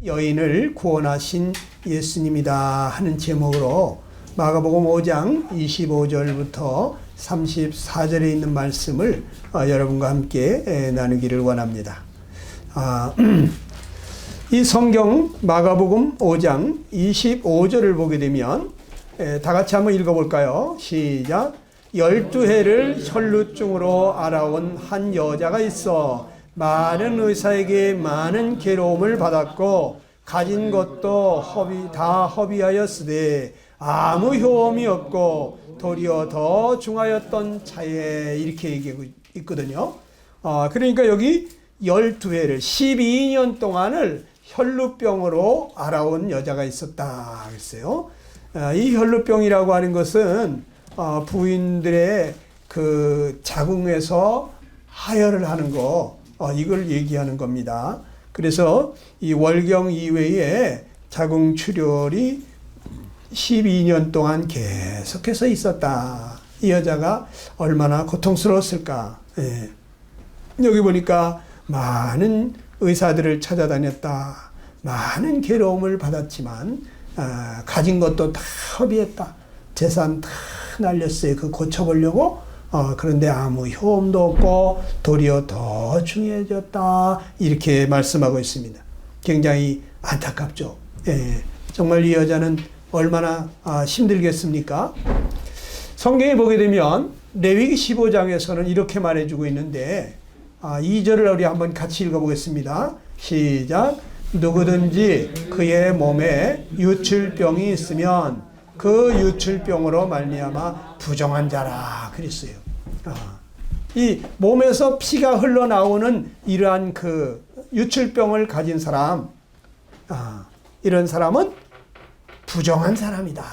여인을 구원하신 예수님이다 하는 제목으로 마가복음 5장 25절부터 34절에 있는 말씀을 여러분과 함께 나누기를 원합니다. 이 성경 마가복음 5장 25절을 보게 되면 다 같이 한번 읽어볼까요? 시작. 12해를 혈루증으로 알아온 한 여자가 있어 많은 의사에게 많은 괴로움을 받았고 가진 것도 다 허비하였으되 아무 효험이 없고 도리어 더 중하였던 차에 이렇게 얘기하고 있거든요. 그러니까 여기 12회를 12년 동안을 혈루병으로 알아온 여자가 있었다 그랬어요. 이 혈루병이라고 하는 것은 부인들의 그 자궁에서 하혈을 하는 거 이걸 얘기하는 겁니다. 그래서 이 월경 이외에 자궁 출혈이 12년 동안 계속해서 있었다. 이 여자가 얼마나 고통스러웠을까. 여기 보니까 많은 의사들을 찾아다녔다. 많은 괴로움을 받았지만 가진 것도 다 허비했다. 재산 다 날렸어요. 그 고쳐보려고. 그런데 아무 효험도 없고 도리어 더 중요해졌다. 이렇게 말씀하고 있습니다. 굉장히 안타깝죠. 정말 이 여자는 얼마나 힘들겠습니까? 성경에 보게 되면 레위기 15장에서는 이렇게 말해주고 있는데 2절을 우리 한번 같이 읽어보겠습니다. 시작. 누구든지 그의 몸에 유출병이 있으면 그 유출병으로 말미암아 부정한 자라 그랬어요. 이 몸에서 피가 흘러나오는 이러한 그 유출병을 가진 사람, 이런 사람은 부정한 사람이다.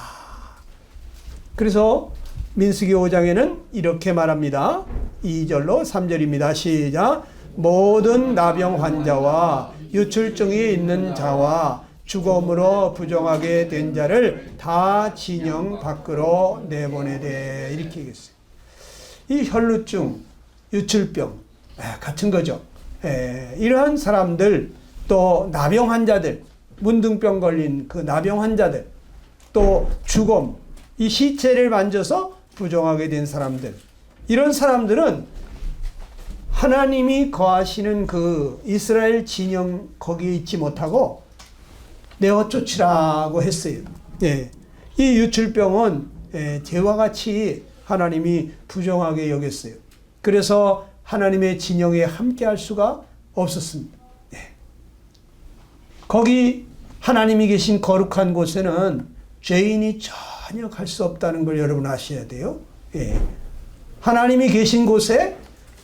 그래서 민수기 5장에는 이렇게 말합니다. 2절로 3절입니다. 시작. 모든 나병 환자와 유출증이 있는 자와 죽음으로 부정하게 된 자를 다 진영 밖으로 내보내되 이렇게 얘기했어요. 이 혈루증, 유출병 같은 거죠. 이러한 사람들, 또 나병 환자들, 문둥병 걸린 그 나병 환자들, 또 죽음, 이 시체를 만져서 부정하게 된 사람들, 이런 사람들은 하나님이 거하시는 그 이스라엘 진영 거기에 있지 못하고 내어 쫓으라고 했어요. 이 유출병은 죄와 같이 하나님이 부정하게 여겼어요. 그래서 하나님의 진영에 함께 할 수가 없었습니다. 거기 하나님이 계신 거룩한 곳에는 죄인이 전혀 갈 수 없다는 걸 여러분 아셔야 돼요. 하나님이 계신 곳에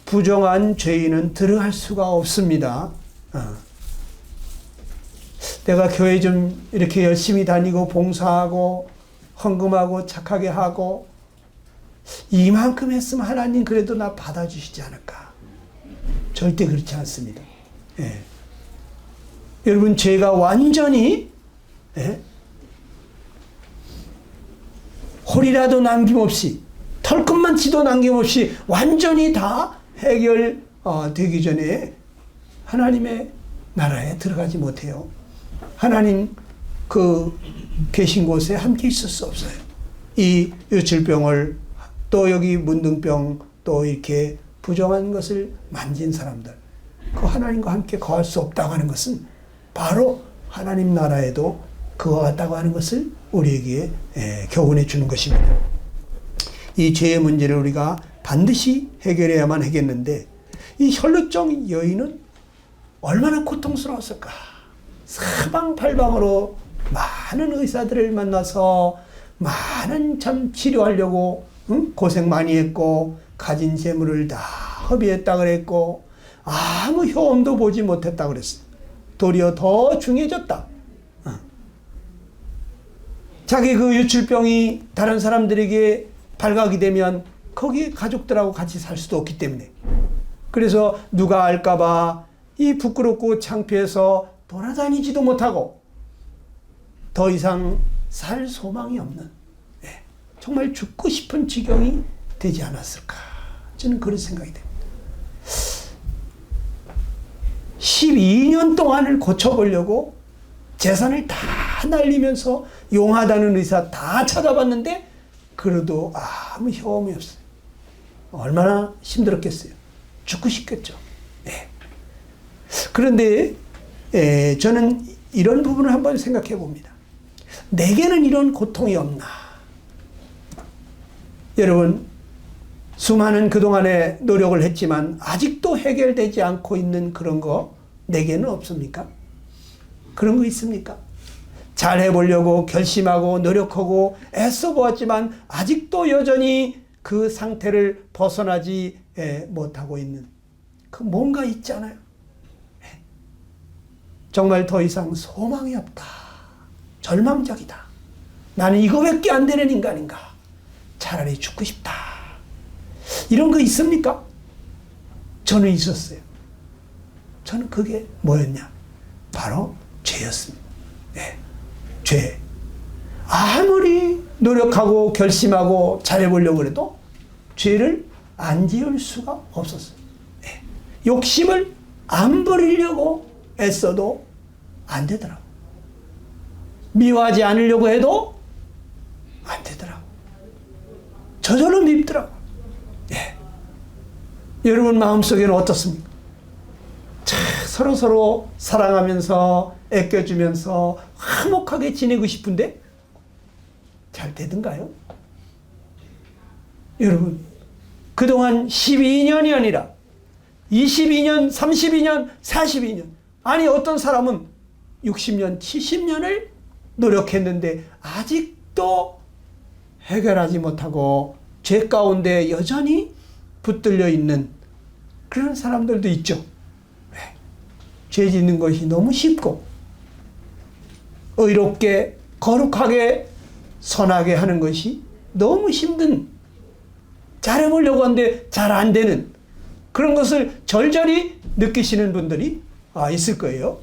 부정한 죄인은 들어갈 수가 없습니다. 내가 교회 좀 이렇게 열심히 다니고 봉사하고 헌금하고 착하게 하고 이만큼 했으면 하나님 그래도 나 받아주시지 않을까? 절대 그렇지 않습니다. 여러분 죄가 완전히 홀이라도 남김없이 털끝만치도 남김없이 완전히 다 해결되기 전에 하나님의 나라에 들어가지 못해요. 하나님 그 계신 곳에 함께 있을 수 없어요. 이 유출병을 또 여기 문둥병 또 이렇게 부정한 것을 만진 사람들, 그 하나님과 함께 거할 수 없다고 하는 것은 바로 하나님 나라에도 그와 같다고 하는 것을 우리에게 교훈해 주는 것입니다. 이 죄의 문제를 우리가 반드시 해결해야만 하겠는데 이 혈루증 여인은 얼마나 고통스러웠을까. 사방팔방으로 많은 의사들을 만나서 많은 참 치료하려고 고생 많이 했고 가진 재물을 다 허비했다 그랬고 아무 효험도 보지 못했다 그랬어요. 도리어 더 중해졌다. 자기 그 유출병이 다른 사람들에게 발각이 되면 거기 가족들하고 같이 살 수도 없기 때문에 그래서 누가 알까봐 이 부끄럽고 창피해서 돌아다니지도 못하고 더 이상 살 소망이 없는 정말 죽고 싶은 지경이 되지 않았을까. 저는 그런 생각이 됩니다. 12년 동안을 고쳐보려고 재산을 다 날리면서 용하다는 의사 다 찾아봤는데 그래도 아무 효험이 없어요. 얼마나 힘들었겠어요. 죽고 싶겠죠. 네. 그런데 저는 이런 부분을 한번 생각해 봅니다. 내게는 이런 고통이 없나? 여러분, 수많은 그동안의 노력을 했지만 아직도 해결되지 않고 있는 그런 거 내게는 없습니까? 그런 거 있습니까? 잘 해보려고 결심하고 노력하고 애써 보았지만 아직도 여전히 그 상태를 벗어나지 못하고 있는 그 뭔가 있잖아요. 정말 더 이상 소망이 없다. 절망적이다. 나는 이거밖에 안 되는 인간인가. 차라리 죽고 싶다. 이런 거 있습니까? 저는 있었어요. 저는 그게 뭐였냐? 바로 죄였습니다. 네. 죄. 아무리 노력하고 결심하고 잘해보려고 해도 죄를 안 지을 수가 없었어요. 네. 욕심을 안 버리려고 애써도 안 되더라고. 미워하지 않으려고 해도 안 되더라고. 저절로 밉더라고. 네. 여러분 마음속에는 어떻습니까? 서로 사랑하면서 애껴주면서 화목하게 지내고 싶은데 잘 되던가요? 여러분, 그동안 12년이 아니라 22년, 32년, 42년, 아니 어떤 사람은 60년, 70년을 노력했는데 아직도 해결하지 못하고 죄 가운데 여전히 붙들려 있는 그런 사람들도 있죠. 죄 짓는 것이 너무 쉽고 의롭게 거룩하게 선하게 하는 것이 너무 힘든, 잘해보려고 하는데 잘 안 되는 그런 것을 절절히 느끼시는 분들이 있을 거예요.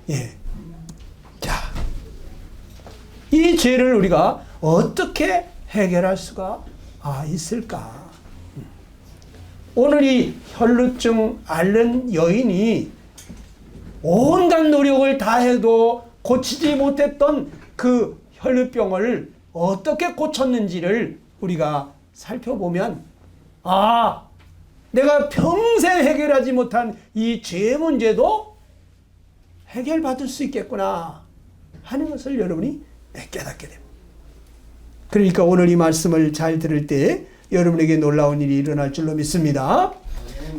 예. 자, 이 죄를 우리가 어떻게 해결할 수가 있을까? 오늘 이 혈루증 앓는 여인이 온갖 노력을 다해도 고치지 못했던 그 혈루병을 어떻게 고쳤는지를 우리가 살펴보면 내가 평생 해결하지 못한 이 죄 문제도 해결받을 수 있겠구나 하는 것을 여러분이 깨닫게 됩니다. 그러니까 오늘 이 말씀을 잘 들을 때 여러분에게 놀라운 일이 일어날 줄로 믿습니다.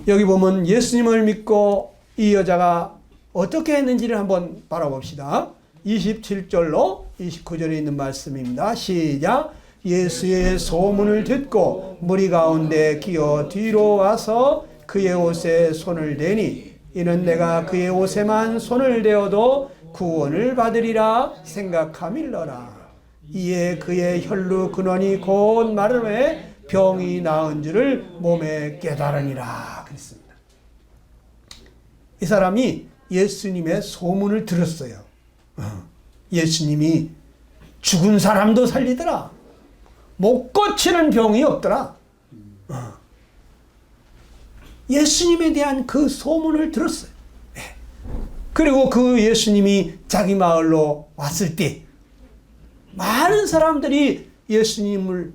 여기 보면 예수님을 믿고 이 여자가 어떻게 했는지를 한번 바라봅시다. 27절로 29절에 있는 말씀입니다. 시작. 예수의 소문을 듣고 무리 가운데 기어 뒤로 와서 그의 옷에 손을 대니 이는 내가 그의 옷에만 손을 대어도 구원을 받으리라 생각함일러라. 이에 그의 혈루 근원이 곧 마름에 병이 나은 줄을 몸에 깨달으니라 그랬습니다. 이 사람이 예수님의 소문을 들었어요. 예수님이 죽은 사람도 살리더라. 못 고치는 병이 없더라. 예수님에 대한 그 소문을 들었어요. 그리고 그 예수님이 자기 마을로 왔을 때 많은 사람들이 예수님을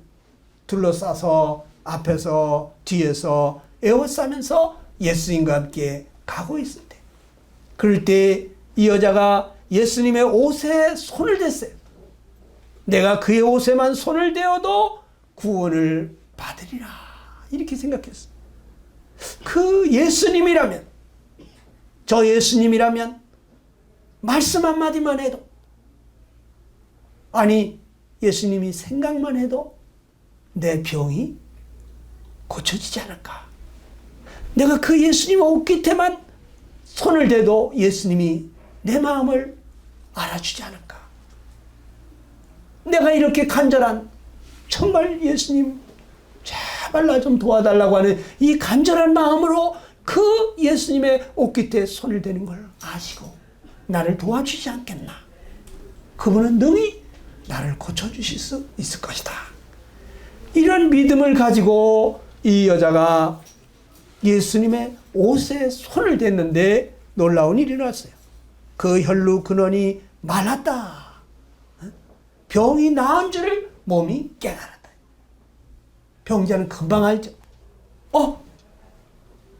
둘러싸서 앞에서 뒤에서 에워싸면서 예수님과 함께 가고 있을 때, 그럴 때 이 여자가 예수님의 옷에 손을 댔어요. 내가 그의 옷에만 손을 대어도 구원을 받으리라 이렇게 생각했어요. 그 예수님이라면, 저 예수님이라면 말씀 한마디만 해도, 아니 예수님이 생각만 해도 내 병이 고쳐지지 않을까. 내가 그 예수님 옷깃에만 손을 대도 예수님이 내 마음을 알아주지 않을까. 내가 이렇게 간절한, 정말 예수님 제발 나 좀 도와달라고 하는 이 간절한 마음으로 그 예수님의 옷깃에 손을 대는 걸 아시고 나를 도와주지 않겠나. 그분은 능히 나를 고쳐주실 수 있을 것이다. 이런 믿음을 가지고 이 여자가 예수님의 옷에 손을 댔는데 놀라운 일이 일어났어요. 그 혈루 근원이 말랐다. 병이 나은 줄을 몸이 깨달았다. 병자는 금방 알죠.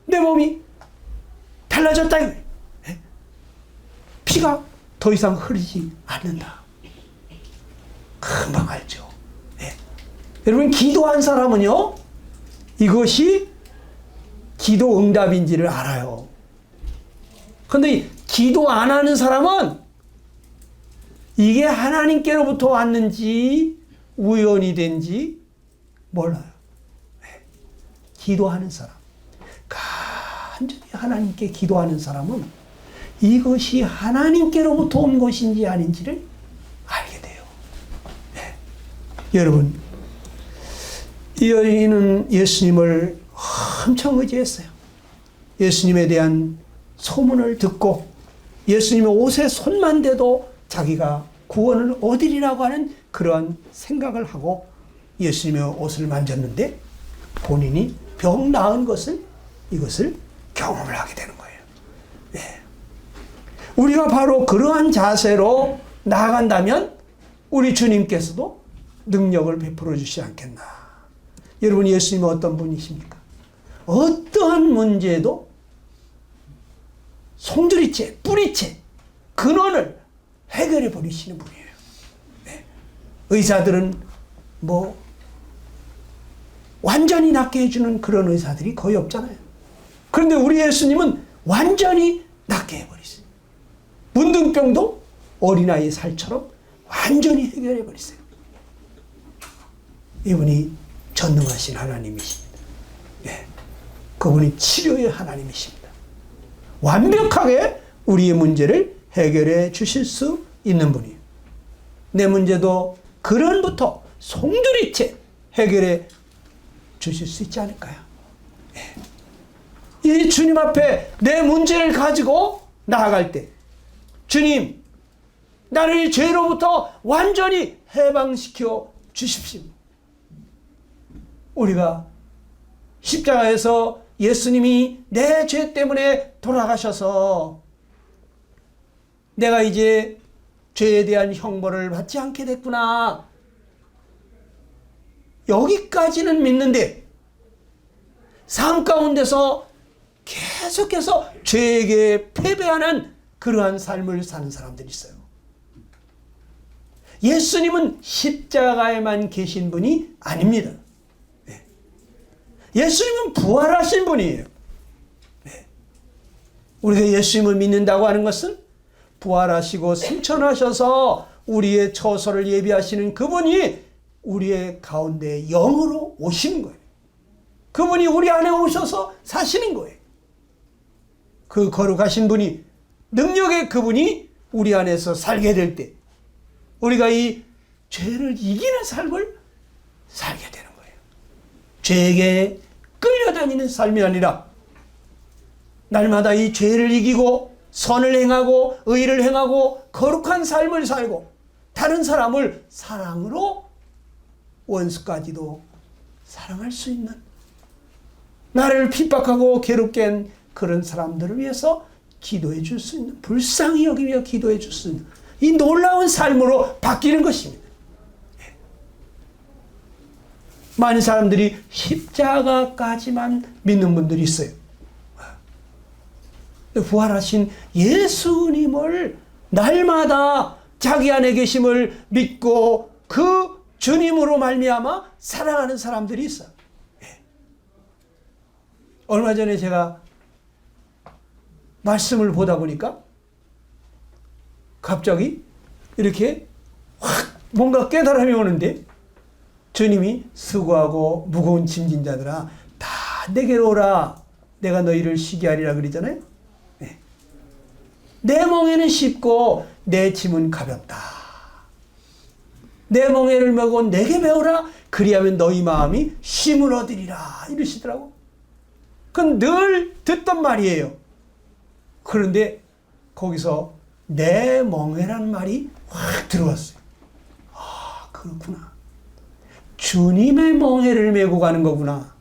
내 몸이 달라졌다. 피가 더 이상 흐르지 않는다. 금방 알죠. 여러분, 기도한 사람은요, 이것이 기도 응답인지를 알아요. 그런데 기도 안 하는 사람은 이게 하나님께로부터 왔는지 우연이 된지 몰라요. 기도하는 사람, 간절히 하나님께 기도하는 사람은 이것이 하나님께로부터 온 것인지 아닌지를 알게 돼요. 여러분, 이 여인은 예수님을 엄청 의지했어요. 예수님에 대한 소문을 듣고 예수님의 옷에 손만 대도 자기가 구원을 얻으리라고 하는 그러한 생각을 하고 예수님의 옷을 만졌는데 본인이 병 나은 이것을 경험을 하게 되는 거예요. 우리가 바로 그러한 자세로 나아간다면 우리 주님께서도 능력을 베풀어 주시지 않겠나. 여러분, 예수님은 어떤 분이십니까? 어떠한 문제도 송두리째, 뿌리째, 근원을 해결해 버리시는 분이에요. 의사들은 완전히 낫게 해주는 그런 의사들이 거의 없잖아요. 그런데 우리 예수님은 완전히 낫게 해버리세요. 문둥병도 어린아이 살처럼 완전히 해결해 버리세요. 이분이 전능하신 하나님이십니다. 그분이 치료의 하나님이십니다. 완벽하게 우리의 문제를 해결해 주실 수 있는 분이에요. 내 문제도 근원부터 송두리째 해결해 주실 수 있지 않을까요? 이 주님 앞에 내 문제를 가지고 나아갈 때, 주님, 나를 죄로부터 완전히 해방시켜 주십시오. 우리가 십자가에서 예수님이 내 죄 때문에 돌아가셔서 내가 이제 죄에 대한 형벌을 받지 않게 됐구나. 여기까지는 믿는데 삶 가운데서 계속해서 죄에게 패배하는 그러한 삶을 사는 사람들이 있어요. 예수님은 십자가에만 계신 분이 아닙니다. 예수님은 부활하신 분이에요. 우리가 예수님을 믿는다고 하는 것은 부활하시고 승천하셔서 우리의 처소를 예비하시는 그분이 우리의 가운데 영으로 오시는 거예요. 그분이 우리 안에 오셔서 사시는 거예요. 그 거룩하신 분이, 능력의 그분이 우리 안에서 살게 될 때 우리가 이 죄를 이기는 삶을 살게 되는 거예요. 죄에게 끌려다니는 삶이 아니라 날마다 이 죄를 이기고 선을 행하고 의를 행하고 거룩한 삶을 살고 다른 사람을 사랑으로 원수까지도 사랑할 수 있는, 나를 핍박하고 괴롭게 한 그런 사람들을 위해서 기도해 줄 수 있는, 불쌍히 여기며 기도해 줄 수 있는 이 놀라운 삶으로 바뀌는 것입니다. 많은 사람들이 십자가까지만 믿는 분들이 있어요. 부활하신 예수님을 날마다 자기 안에 계심을 믿고 그 주님으로 말미암아 사랑하는 사람들이 있어요. 얼마 전에 제가 말씀을 보다 보니까 갑자기 이렇게 확 뭔가 깨달음이 오는데, 주님이 수고하고 무거운 짐진 자들아 다 내게로 오라, 내가 너희를 쉬게 하리라 그러잖아요. 내 멍에는 쉽고 내 짐은 가볍다. 내 멍에를 메고 내게 배우라, 그리하면 너희 마음이 쉼을 얻으리라 이러시더라고. 그건 늘 듣던 말이에요. 그런데 거기서 내 멍에란 말이 확 들어왔어요. 아, 그렇구나. 주님의 멍에를 메고 가는 거구나.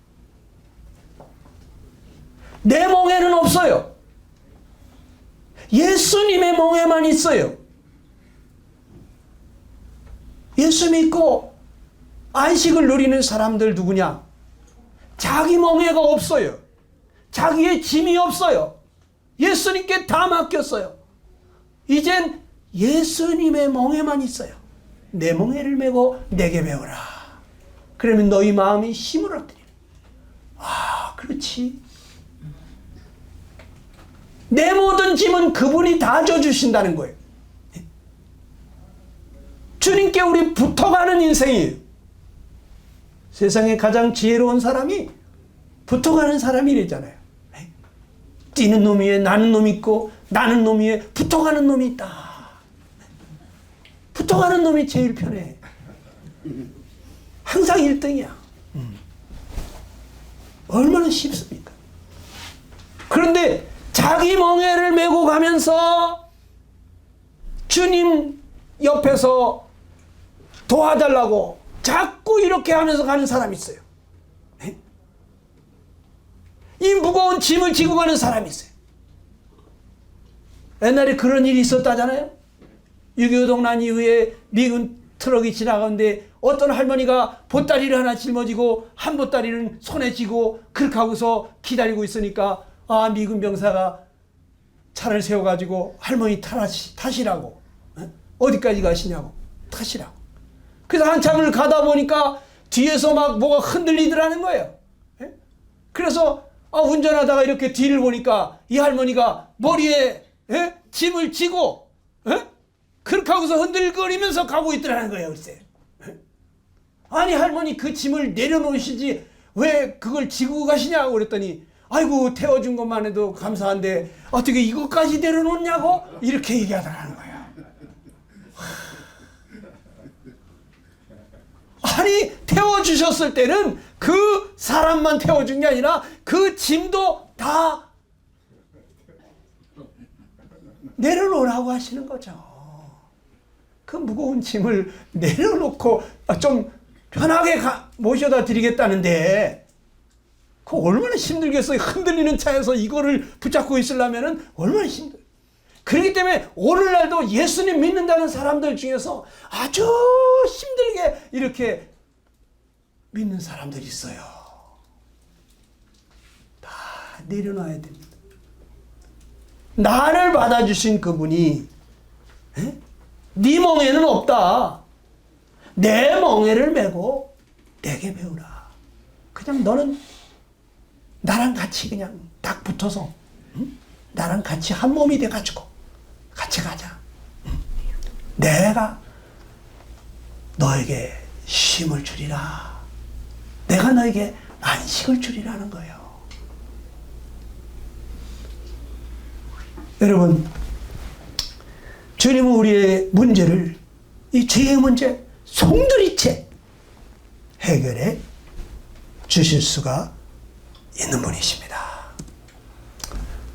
내 멍에는 없어요. 예수님의 멍에만 있어요. 예수 믿고 안식을 누리는 사람들 누구냐? 자기 멍에가 없어요. 자기의 짐이 없어요. 예수님께 다 맡겼어요. 이젠 예수님의 멍에만 있어요. 내 멍에를 메고 내게 배우라. 그러면 너희 마음이 힘을 얻으리라. 아, 그렇지. 내 모든 짐은 그분이 다 져주신다는 거예요. 주님께 우리 붙어가는 인생이에요. 세상에 가장 지혜로운 사람이 붙어가는 사람이래잖아요. 뛰는 놈 위에 나는 놈이 있고 나는 놈 위에 붙어가는 놈이 있다. 붙어가는 놈이 제일 편해. 항상 1등이야. 얼마나 쉽습니까? 그런데 자기 멍에를 메고 가면서 주님 옆에서 도와달라고 자꾸 이렇게 하면서 가는 사람이 있어요. 이 무거운 짐을 지고 가는 사람이 있어요. 옛날에 그런 일이 있었다잖아요. 6.25 동란 이후에 미군 트럭이 지나가는데 어떤 할머니가 보따리를 하나 짊어지고 한 보따리는 손에 쥐고 그렇게 하고서 기다리고 있으니까 아, 미군 병사가 차를 세워가지고 할머니 타시라고. 어디까지 가시냐고. 타시라고. 그래서 한참을 가다 보니까 뒤에서 막 뭐가 흔들리더라는 거예요. 그래서 운전하다가 이렇게 뒤를 보니까 이 할머니가 머리에 짐을 지고 그렇게 하고서 흔들거리면서 가고 있더라는 거예요. 글쎄. 아니 할머니 그 짐을 내려놓으시지 왜 그걸 지고 가시냐고 그랬더니 아이고 태워준 것만 해도 감사한데 어떻게 이것까지 내려놓냐고 이렇게 얘기하더라는 거예요. 아니 태워주셨을 때는 그 사람만 태워준 게 아니라 그 짐도 다 내려놓으라고 하시는 거죠. 그 무거운 짐을 내려놓고 좀 편하게 모셔다 드리겠다는데 그 얼마나 힘들겠어요. 흔들리는 차에서 이거를 붙잡고 있으려면 얼마나 힘들어요. 그렇기 때문에 오늘날도 예수님 믿는다는 사람들 중에서 아주 힘들게 이렇게 믿는 사람들이 있어요. 다 내려놔야 됩니다. 나를 받아주신 그분이 네 멍에는 없다. 내 멍에를 메고 내게 배우라. 그냥 너는 나랑 같이 그냥 딱 붙어서 나랑 같이 한 몸이 돼가지고 같이 가자. 내가 너에게 쉼을 주리라. 내가 너에게 안식을 주리라는 거예요. 여러분, 주님은 우리의 문제를 이 죄의 문제 송두리째 해결해 주실 수가 있는 분이십니다.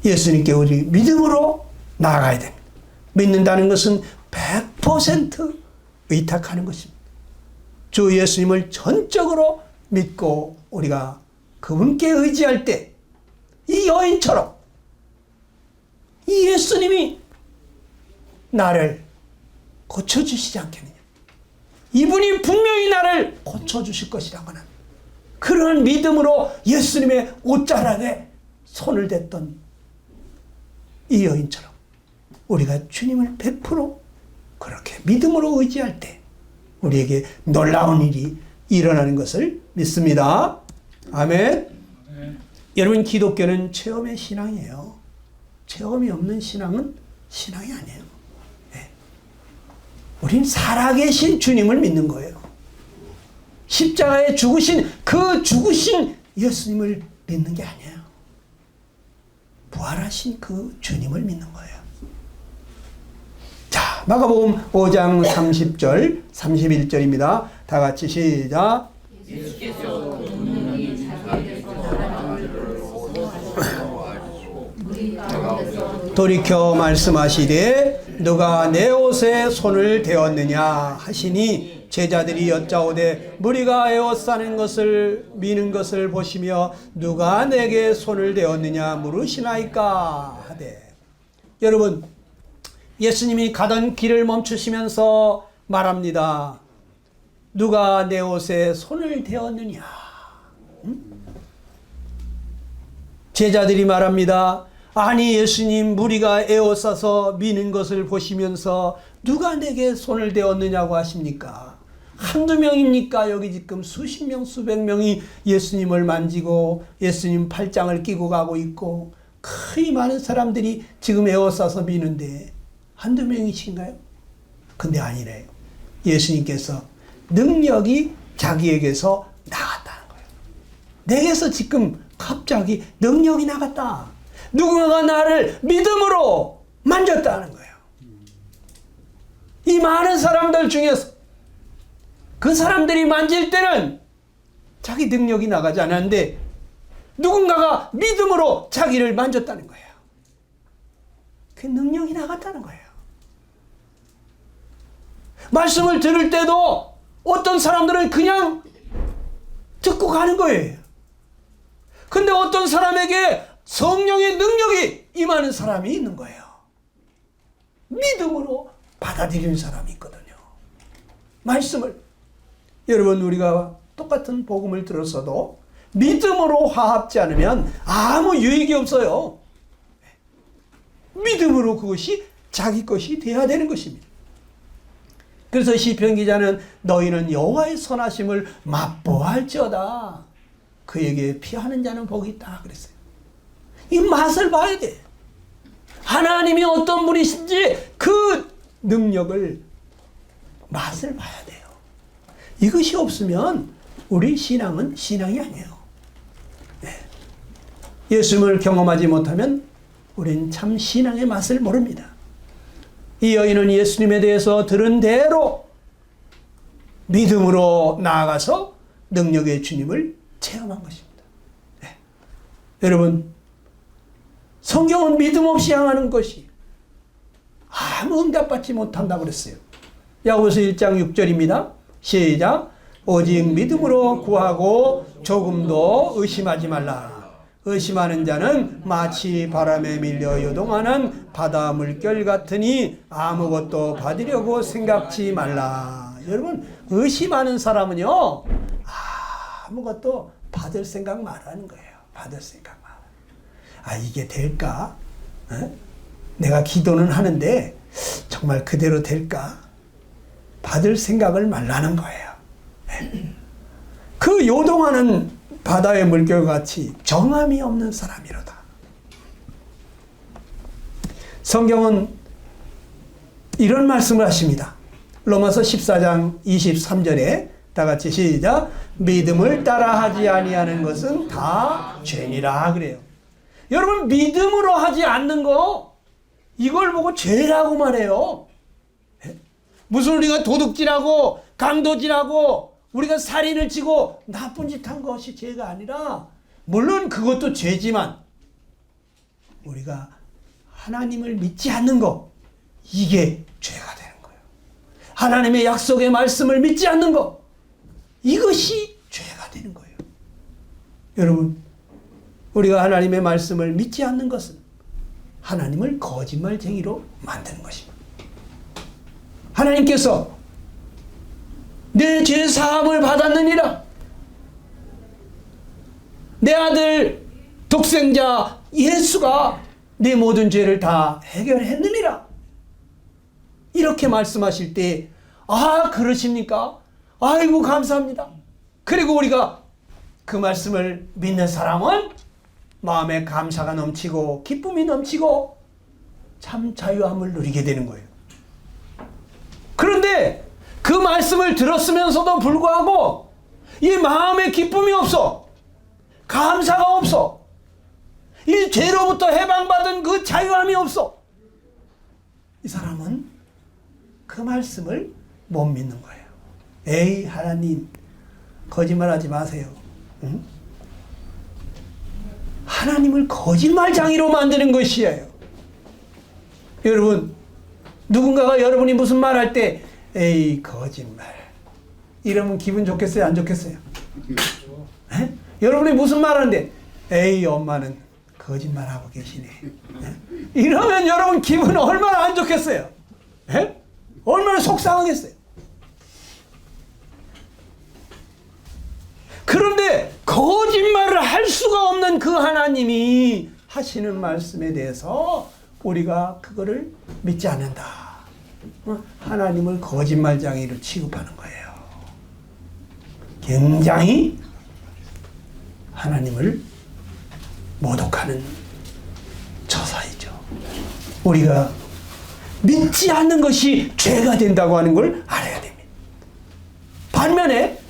예수님께 우리 믿음으로 나아가야 됩니다. 믿는다는 것은 100% 의탁하는 것입니다. 주 예수님을 전적으로 믿고 우리가 그분께 의지할 때 이 여인처럼 이 예수님이 나를 고쳐주시지 않겠느냐. 이분이 분명히 나를 고쳐주실 것이라고 하는 그런 믿음으로 예수님의 옷자락에 손을 댔던 이 여인처럼 우리가 주님을 100% 그렇게 믿음으로 의지할 때 우리에게 놀라운 일이 일어나는 것을 믿습니다. 아멘. 여러분, 기독교는 체험의 신앙이에요. 체험이 없는 신앙은 신앙이 아니에요. 네. 우린 살아계신 주님을 믿는 거예요. 십자가에 죽으신 그 죽으신 예수님을 믿는 게 아니에요. 부활하신 그 주님을 믿는 거예요. 자, 마가복음 5장 30절 31절입니다. 다 같이 시작. 예수께서 돌이켜 말씀하시되 누가 내 옷에 손을 대었느냐 하시니 제자들이 여짜오되 무리가 에워싸는 것을 미는 것을 보시며 누가 내게 손을 대었느냐 물으시나이까 하되. 여러분, 예수님이 가던 길을 멈추시면서 말합니다. 누가 내 옷에 손을 대었느냐? 제자들이 말합니다. 아니 예수님, 무리가 에워싸서 미는 것을 보시면서 누가 내게 손을 대었느냐고 하십니까? 한두 명입니까? 여기 지금 수십 명, 수백 명이 예수님을 만지고 예수님 팔짱을 끼고 가고 있고 거의 많은 사람들이 지금 에워싸서 미는데 한두 명이신가요? 근데 아니래요. 예수님께서 능력이 자기에게서 나갔다는 거예요. 내게서 지금 갑자기 능력이 나갔다. 누군가가 나를 믿음으로 만졌다는 거예요. 이 많은 사람들 중에서 그 사람들이 만질 때는 자기 능력이 나가지 않았는데 누군가가 믿음으로 자기를 만졌다는 거예요. 그 능력이 나갔다는 거예요. 말씀을 들을 때도 어떤 사람들은 그냥 듣고 가는 거예요. 근데 어떤 사람에게 성령의 능력이 임하는 사람이 있는 거예요. 믿음으로 받아들이는 사람이 있거든요. 말씀을. 여러분, 우리가 똑같은 복음을 들었어도 믿음으로 화합지 않으면 아무 유익이 없어요. 믿음으로 그것이 자기 것이 되어야 되는 것입니다. 그래서 시편 기자는 너희는 여호와의 선하심을 맛보할지어다. 그에게 피하는 자는 복이 있다 그랬어요. 이 맛을 봐야 돼. 하나님이 어떤 분이신지 그 능력을 맛을 봐야 돼요. 이것이 없으면 우리 신앙은 신앙이 아니에요. 네. 예수님을 경험하지 못하면 우린 참 신앙의 맛을 모릅니다. 이 여인은 예수님에 대해서 들은 대로 믿음으로 나아가서 능력의 주님을 체험한 것입니다. 네. 여러분, 성경은 믿음 없이 향하는 것이 아무 응답받지 못한다고 그랬어요. 야고보서 1장 6절입니다. 시작. 오직 믿음으로 구하고 조금도 의심하지 말라. 의심하는 자는 마치 바람에 밀려 요동하는 바다 물결 같으니 아무것도 받으려고 생각지 말라. 여러분, 의심하는 사람은요, 아무것도 받을 생각 말하는 거예요. 받을 생각 말. 아, 이게 될까? 내가 기도는 하는데 정말 그대로 될까? 받을 생각을 말라는 거예요. 그 요동하는 바다의 물결같이 정함이 없는 사람이로다. 성경은 이런 말씀을 하십니다. 로마서 14장 23절에 다 같이 시작. 믿음을 따라하지 아니하는 것은 다 죄니라 그래요. 여러분, 믿음으로 하지 않는 거, 이걸 보고 죄라고 말해요. 무슨 우리가 도둑질하고 강도질하고 우리가 살인을 치고 나쁜 짓 한 것이 죄가 아니라, 물론 그것도 죄지만 우리가 하나님을 믿지 않는 거, 이게 죄가 되는 거예요. 하나님의 약속의 말씀을 믿지 않는 거, 이것이 죄가 되는 거예요. 여러분, 우리가 하나님의 말씀을 믿지 않는 것은 하나님을 거짓말쟁이로 만드는 것입니다. 하나님께서 내 죄 사함을 받았느니라, 내 아들 독생자 예수가 내 모든 죄를 다 해결했느니라, 이렇게 말씀하실 때, 아, 그러십니까? 아이고, 감사합니다. 그리고 우리가 그 말씀을 믿는 사람은 마음에 감사가 넘치고 기쁨이 넘치고 참 자유함을 누리게 되는 거예요. 그런데 그 말씀을 들었으면서도 불구하고 이 마음에 기쁨이 없어, 감사가 없어, 이 죄로부터 해방받은 그 자유함이 없어, 이 사람은 그 말씀을 못 믿는 거예요. 에이, 하나님, 거짓말하지 마세요. 응? 하나님을 거짓말장이로 만드는 것이에요. 여러분, 누군가가 여러분이 무슨 말할 때 에이, 거짓말, 이러면 기분 좋겠어요, 안 좋겠어요? 에? 여러분이 무슨 말하는데 에이, 엄마는 거짓말하고 계시네, 에? 이러면 여러분 기분 얼마나 안 좋겠어요? 에? 얼마나 속상하겠어요? 그런데 거짓말을 할 수가 없는 그 하나님이 하시는 말씀에 대해서 우리가 그거를 믿지 않는다. 하나님을 거짓말쟁이로 취급하는 거예요. 굉장히 하나님을 모독하는 처사이죠. 우리가 믿지 않는 것이 죄가 된다고 하는 걸 알아야 됩니다. 반면에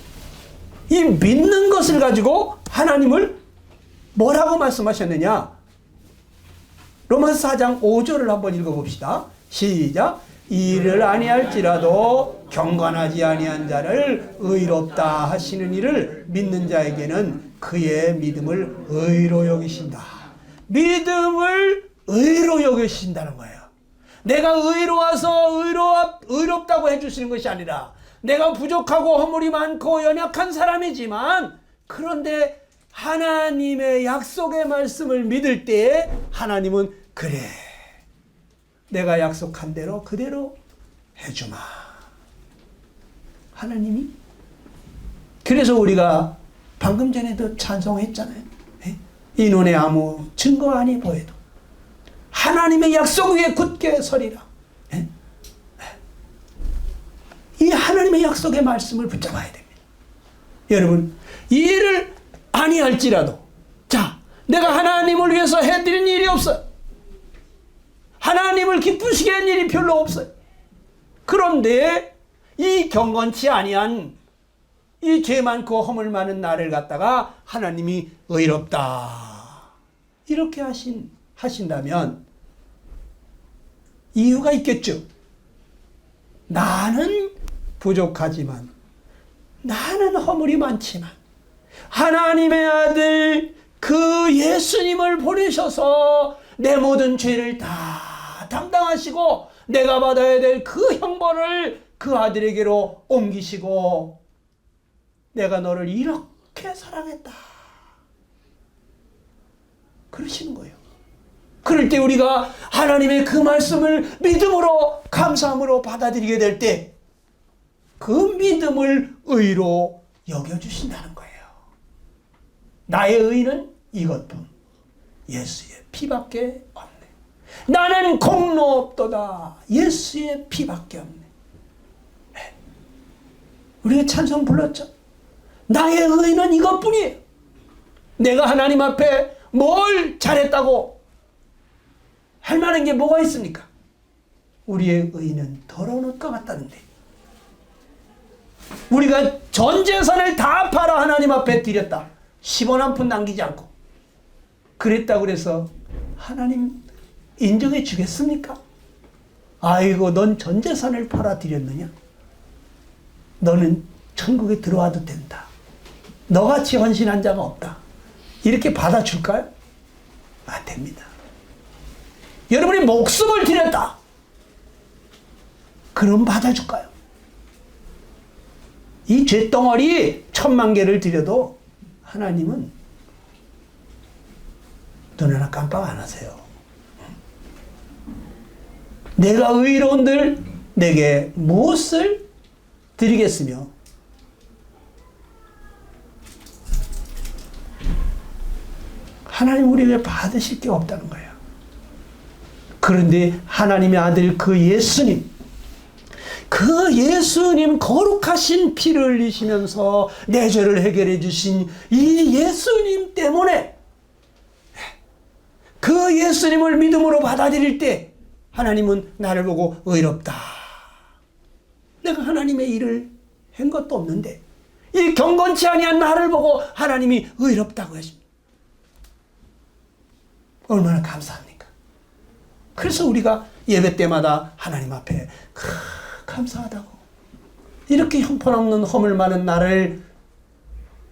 이 믿는 것을 가지고 하나님을 뭐라고 말씀하셨느냐? 로마서 4장 5절을 한번 읽어봅시다. 시작. 이를 아니할지라도 경건하지 아니한 자를 의롭다 하시는 이를 믿는 자에게는 그의 믿음을 의로 여기신다. 믿음을 의로 여기신다는 거예요. 내가 의로워서 의롭다고 해주시는 것이 아니라 내가 부족하고 허물이 많고 연약한 사람이지만 그런데 하나님의 약속의 말씀을 믿을 때에 하나님은 그래 내가 약속한 대로 그대로 해주마. 하나님이 그래서 우리가 방금 전에도 찬송했잖아요. 이 눈에 아무 증거 아니 보여도 하나님의 약속 위에 굳게 서리라. 이 하나님의 약속의 말씀을 붙잡아야 됩니다. 여러분 이 일을 아니할지라도 자 내가 하나님을 위해서 해드린 일이 없어요. 하나님을 기쁘시게 한 일이 별로 없어요. 그런데 이 경건치 아니한 이 죄 많고 허물 많은 나를 갖다가 하나님이 의롭다 이렇게 하신다면 이유가 있겠죠. 나는 부족하지만 나는 허물이 많지만 하나님의 아들 그 예수님을 보내셔서 내 모든 죄를 다 담당하시고 내가 받아야 될 그 형벌을 그 아들에게로 옮기시고 내가 너를 이렇게 사랑했다 그러시는 거예요. 그럴 때 우리가 하나님의 그 말씀을 믿음으로 감사함으로 받아들이게 될 때 그 믿음을 의로 여겨주신다는 거예요. 나의 의는 이것뿐 예수의 피밖에 없네. 나는 공로 없도다. 예수의 피밖에 없네. 우리가 찬송 불렀죠. 나의 의는 이것뿐이에요. 내가 하나님 앞에 뭘 잘했다고 할 만한 게 뭐가 있습니까? 우리의 의는 더러운 옷과 같다는데 우리가 전 재산을 다 팔아 하나님 앞에 드렸다. 10원 한 푼 남기지 않고 그랬다고 그래서 하나님 인정해 주겠습니까? 아이고 넌 전 재산을 팔아 드렸느냐? 너는 천국에 들어와도 된다. 너같이 헌신한 자가 없다. 이렇게 받아줄까요? 안 됩니다. 여러분이 목숨을 드렸다. 그럼 받아줄까요? 이 죄덩어리 1000만 개를 드려도 하나님은 눈 하나 깜빡 안 하세요. 내가 의로운들 내게 무엇을 드리겠으며 하나님 우리에게 받으실 게 없다는 거예요. 그런데 하나님의 아들 그 예수님 거룩하신 피를 흘리시면서 내 죄를 해결해 주신 이 예수님 때문에 그 예수님을 믿음으로 받아들일 때 하나님은 나를 보고 의롭다. 내가 하나님의 일을 한 것도 없는데 이 경건치 아니한 나를 보고 하나님이 의롭다고 하십니다. 얼마나 감사합니까? 그래서 우리가 예배 때마다 하나님 앞에 감사하다고 이렇게 형편없는 허물 많은 나를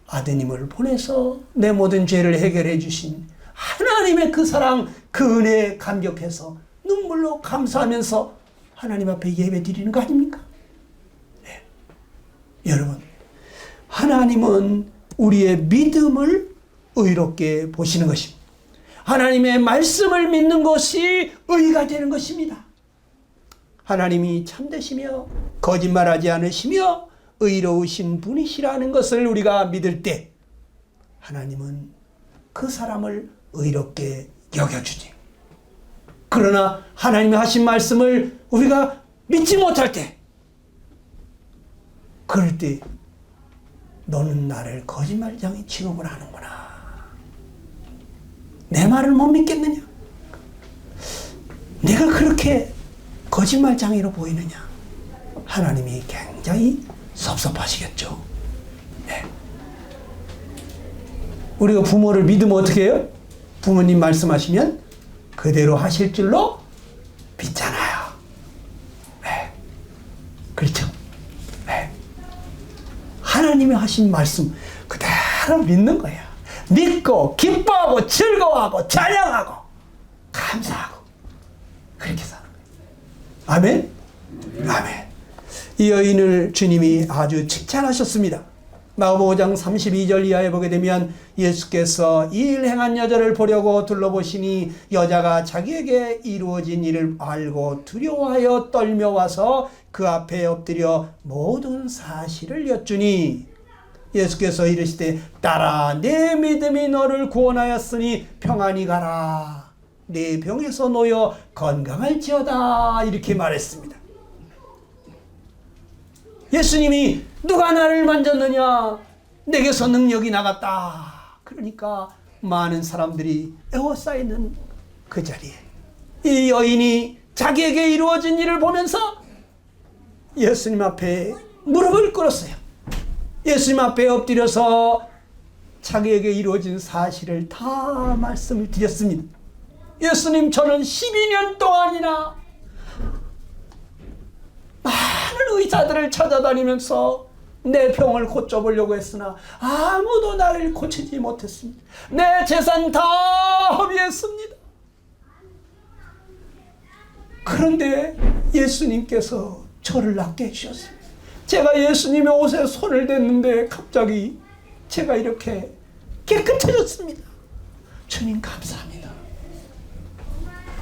아드님을 보내서 내 모든 죄를 해결해 주신 하나님의 그 사랑 그 은혜에 감격해서 눈물로 감사하면서 하나님 앞에 예배 드리는 거 아닙니까? 네. 여러분 하나님은 우리의 믿음을 의롭게 보시는 것입니다. 하나님의 말씀을 믿는 것이 의가 되는 것입니다. 하나님이 참되시며 거짓말하지 않으시며 의로우신 분이시라는 것을 우리가 믿을 때 하나님은 그 사람을 의롭게 여겨주지. 그러나 하나님이 하신 말씀을 우리가 믿지 못할 때, 그럴 때 너는 나를 거짓말쟁이 취급을 하는구나. 내 말을 못 믿겠느냐? 내가 그렇게 거짓말쟁이로 보이느냐? 하나님이 굉장히 섭섭하시겠죠. 네. 우리가 부모를 믿으면 어떻게 해요? 부모님 말씀하시면 그대로 하실 줄로 믿잖아요. 네. 그렇죠? 네. 하나님이 하신 말씀 그대로 믿는 거야. 믿고 기뻐하고 즐거워하고 찬양하고 감사하고 그렇게 사는 거예요. 아멘? 아멘. 이 여인을 주님이 아주 칭찬하셨습니다. 마가복음 5장 32절 이하에 보게 되면 예수께서 이 일 행한 여자를 보려고 둘러보시니 여자가 자기에게 이루어진 일을 알고 두려워하여 떨며 와서 그 앞에 엎드려 모든 사실을 여쭈니 예수께서 이르시되 딸아 내 믿음이 너를 구원하였으니 평안히 가라. 내 병에서 놓여 건강할지어다. 이렇게 말했습니다. 예수님이 누가 나를 만졌느냐? 내게서 능력이 나갔다. 그러니까 많은 사람들이 에워싸이는 그 자리에 이 여인이 자기에게 이루어진 일을 보면서 예수님 앞에 무릎을 꿇었어요. 예수님 앞에 엎드려서 자기에게 이루어진 사실을 다 말씀을 드렸습니다. 예수님, 저는 12년 동안이나 많은 의사들을 찾아다니면서 내 병을 고쳐보려고 했으나 아무도 나를 고치지 못했습니다. 내 재산 다 허비했습니다. 그런데 예수님께서 저를 낫게 해주셨습니다. 제가 예수님의 옷에 손을 댔는데 갑자기 제가 이렇게 깨끗해졌습니다. 주님 감사합니다.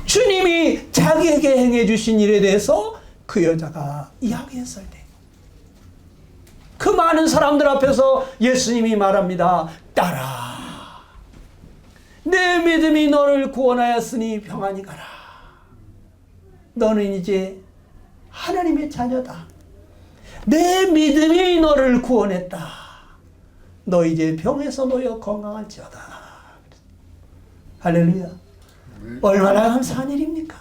주님이 자기에게 행해 주신 일에 대해서 그 여자가 이야기했을 때 그 많은 사람들 앞에서 예수님이 말합니다. 딸아, 내 믿음이 너를 구원하였으니 평안히 가라. 너는 이제 하나님의 자녀다. 내 믿음이 너를 구원했다. 너 이제 병에서 놓여 건강할지어다. 할렐루야. 얼마나 감사한 일입니까?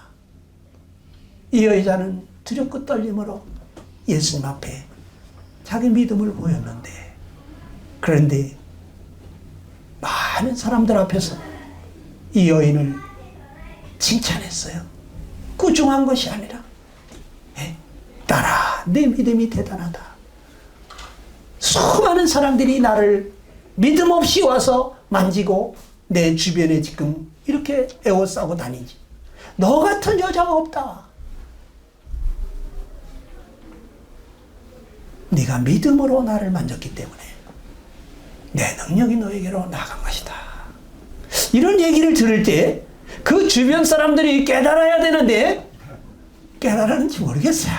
이 여자는 두렵고 떨림으로 예수님 앞에 자기 믿음을 보였는데, 그런데 많은 사람들 앞에서 이 여인을 칭찬했어요. 꾸중한 것이 아니라 딸아, 내 믿음이 대단하다. 수많은 사람들이 나를 믿음 없이 와서 만지고 내 주변에 지금 이렇게 에워싸고 다니지. 너 같은 여자가 없다. 네가 믿음으로 나를 만졌기 때문에 내 능력이 너에게로 나간 것이다. 이런 얘기를 들을 때 그 주변 사람들이 깨달아야 되는데 깨달았는지 모르겠어요.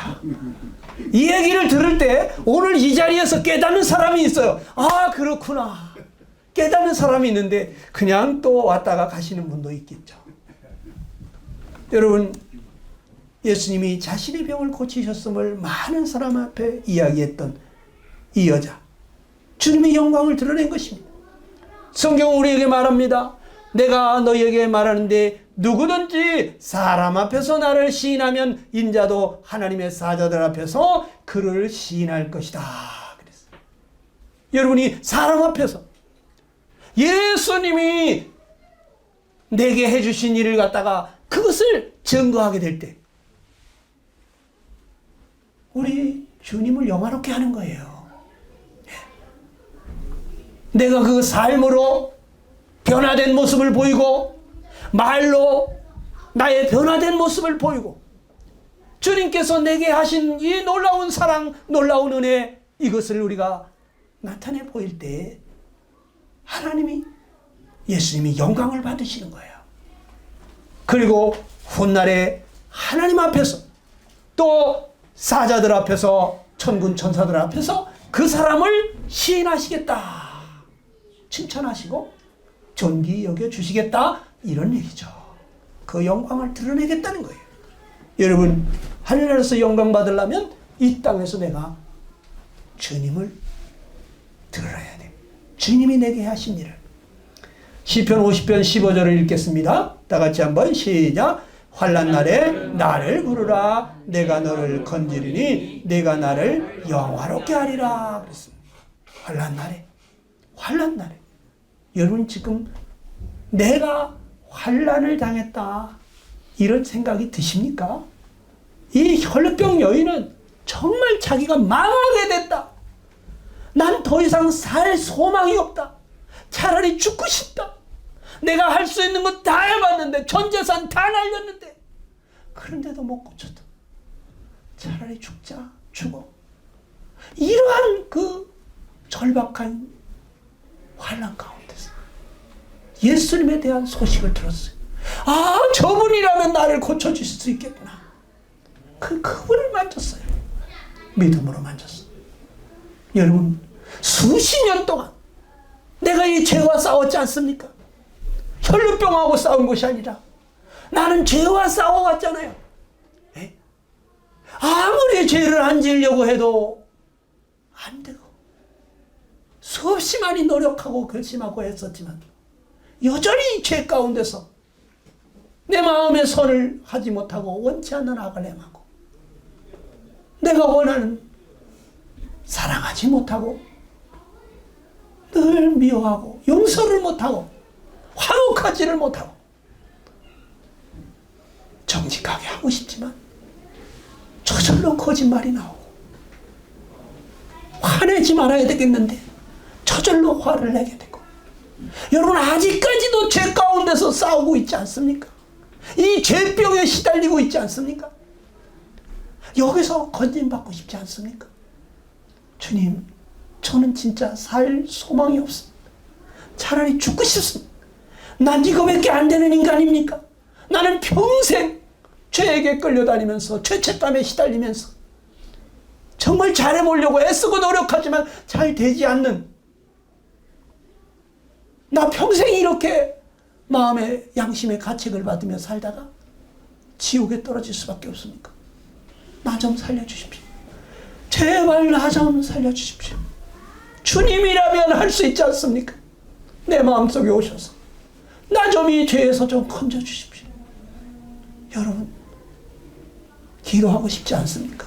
이 얘기를 들을 때 오늘 이 자리에서 깨닫는 사람이 있어요. 아, 그렇구나. 깨닫는 사람이 있는데 그냥 또 왔다가 가시는 분도 있겠죠. 여러분, 예수님이 자신의 병을 고치셨음을 많은 사람 앞에 이야기했던 이 여자, 주님의 영광을 드러낸 것입니다. 성경은 우리에게 말합니다. 내가 너희에게 말하는데 누구든지 사람 앞에서 나를 시인하면 인자도 하나님의 사자들 앞에서 그를 시인할 것이다. 그랬어요. 여러분이 사람 앞에서 예수님이 내게 해주신 일을 갖다가 그것을 증거하게 될 때 우리 주님을 영화롭게 하는 거예요. 내가 그 삶으로 변화된 모습을 보이고 말로 나의 변화된 모습을 보이고 주님께서 내게 하신 이 놀라운 사랑, 놀라운 은혜, 이것을 우리가 나타내 보일 때 하나님이, 예수님이 영광을 받으시는 거예요. 그리고 훗날에 하나님 앞에서 또 사자들 앞에서, 천군 천사들 앞에서 그 사람을 시인하시겠다. 칭찬하시고 존귀 여겨주시겠다, 이런 얘기죠. 그 영광을 드러내겠다는 거예요. 여러분, 하늘나라에서 영광 받으려면 이 땅에서 내가 주님을 드러내야 돼요. 주님이 내게 하신 일을. 시편 50편 15절을 읽겠습니다. 다 같이 한번 시작. 환난 날에 나를 부르라. 내가 너를 건지리니 내가 나를 영화롭게 하리라. 그랬습니다. 환난 날에. 여러분, 지금 내가 환난을 당했다, 이런 생각이 드십니까? 이 혈루병 여인은 정말 자기가 망하게 됐다. 난 더 이상 살 소망이 없다. 차라리 죽고 싶다. 내가 할 수 있는 거 다 해봤는데, 전 재산 다 날렸는데, 그런데도 못 고쳤다. 차라리 죽어. 이러한 그 절박한 환난 가운데서 예수님에 대한 소식을 들었어요. 아, 저분이라면 나를 고쳐주실 수 있겠구나. 그분을 만졌어요. 믿음으로 만졌어요. 여러분, 수십 년 동안 내가 이 죄와 싸웠지 않습니까? 혈루병하고 싸운 것이 아니라 나는 죄와 싸워왔잖아요. 에? 아무리 죄를 안 지으려고 해도 안 되고, 수없이 많이 노력하고 결심하고 했었지만 여전히 죄 가운데서 내 마음의 선을 하지 못하고 원치 않는 악을 행하고, 내가 원하는 사랑하지 못하고, 늘 미워하고, 용서를 못하고, 화목하지를 못하고, 정직하게 하고 싶지만 저절로 거짓말이 나오고, 화내지 말아야 되겠는데 저절로 화를 내게 되고, 여러분, 아직까지도 죄 가운데서 싸우고 있지 않습니까? 이 죄병에 시달리고 있지 않습니까? 여기서 건진받고 싶지 않습니까? 주님, 저는 진짜 살 소망이 없습니다. 차라리 죽고 싶습니다. 난 이거밖에 안 되는 인간입니까? 나는 평생 죄에게 끌려다니면서 죄책감에 시달리면서 정말 잘해보려고 애쓰고 노력하지만 잘 되지 않는, 나 평생 이렇게 마음의 양심의 가책을 받으며 살다가 지옥에 떨어질 수밖에 없습니까? 나 좀 살려주십시오. 제발 나 좀 살려주십시오. 주님이라면 할 수 있지 않습니까? 내 마음속에 오셔서 나 좀 이 죄에서 좀 건져주십시오. 여러분, 기도하고 싶지 않습니까?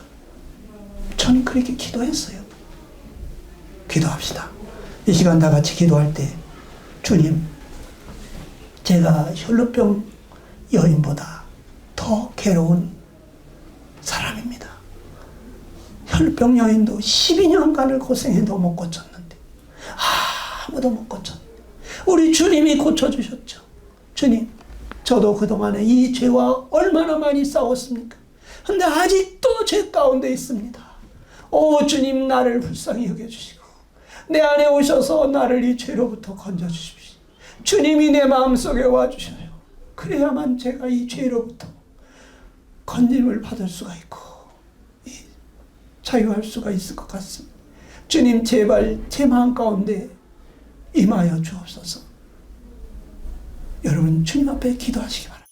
저는 그렇게 기도했어요. 기도합시다. 이 시간 다 같이 기도할 때, 주님, 제가 혈루병 여인보다 더 괴로운 사람입니다. 혈루병 여인도 12년간을 고생해도 못 고쳤는데, 아무도 못 고쳤는데 우리 주님이 고쳐주셨죠. 주님, 저도 그동안에 이 죄와 얼마나 많이 싸웠습니까? 근데 아직도 죄 가운데 있습니다. 오 주님, 나를 불쌍히 여겨주시고 내 안에 오셔서 나를 이 죄로부터 건져주십시오. 주님이 내 마음속에 와주셔요. 그래야만 제가 이 죄로부터 건짐을 받을 수가 있고 자유할 수가 있을 것 같습니다. 주님, 제발 제 마음 가운데 임하여 주옵소서. 여러분, 주님 앞에 기도하시기 바랍니다.